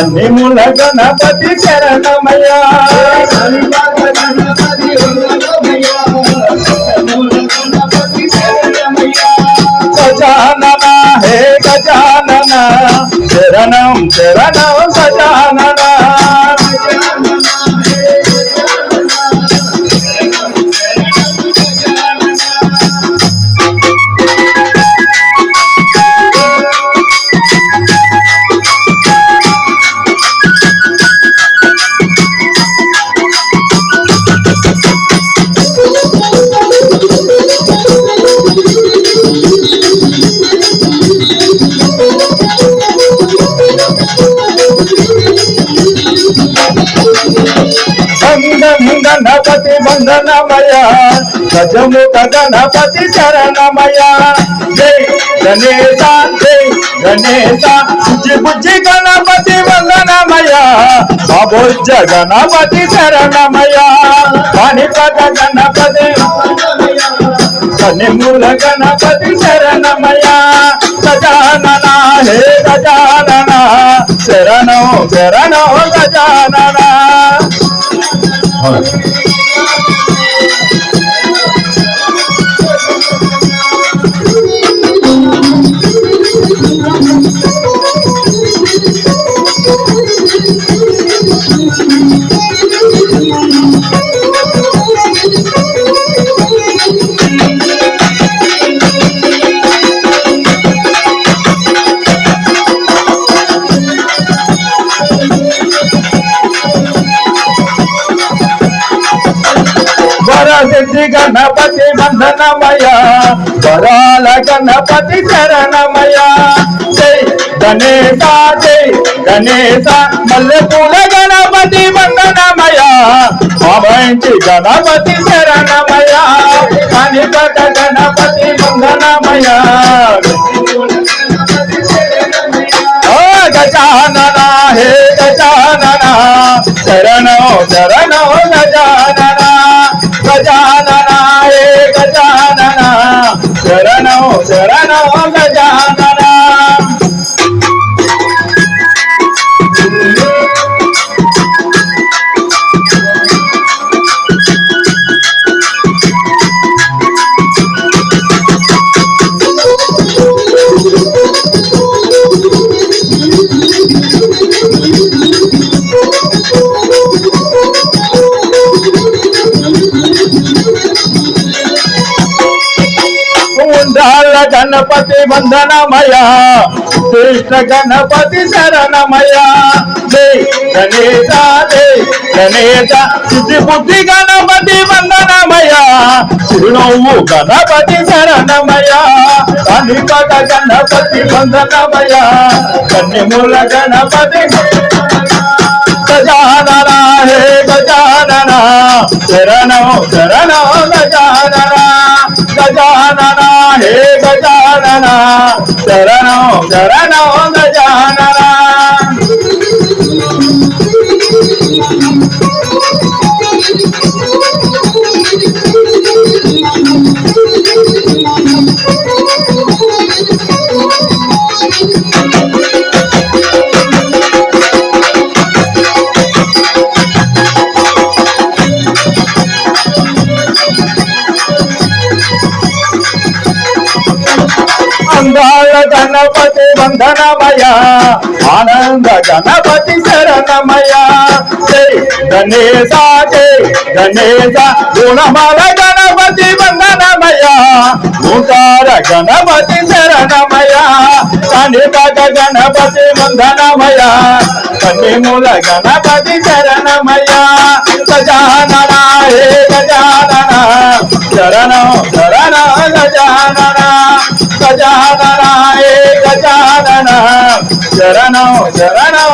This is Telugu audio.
కన్నిముల గణపతి శరణమయ్యా గజానన హే గజానన శరణం శరణం గజానన గణపతి వందనమయ గజముఖ గణపతి శరణమయ జై గణేశ జై గణేశ బుజ్జి బుజ్జి గణపతి వందనమయ బాబోజ్జ గణపతి శరణమయ పాణిపత గణపతి కన్నిముల గణపతి శరణమయ గజానన హే గజానన శరణో శరణో గజానన వరసిద్ధి గణపతి వందనమయ వరాల గణపతి శరణమయ జై గణేశ జై గణేశ మల్లెపూల గణపతి వందనమయ మావంచి గణపతి శరణమయ కాణిపత గణపతి వందనమయ గజానన హే గజానన శరణో శరణో గజానన గజానన హే గజానన శరణో శరణో గజానన గణపతి వందనమయ కృష్ణ గణపతి శరణమయ జై గణేశ జై గణేశ బుద్ధి బుద్ధి గణపతి వందనమయ చిరునవ్వు గణపతి శరణమయ కాణిపత గణపతి వందనమయ కన్నిముల గణపతి గజానన హే గజానన శరణో శరణో గజానన గజానన హే గజానన శరణో శరణో గజానన అందాల గణపతి వందనమయ ఆనంద గణపతి శరణమయ జై గణేశ జై గణేశ గుణమాల గణపతి వందనమయ ఓంకార గణపతి శరణమయ కాణిపత గణపతి వందనమయ కన్నిముల గణపతి శరణమయ గజానన హే గజానన శరణో శరణో గజానన గజానన హే గజానన శరణో శరణో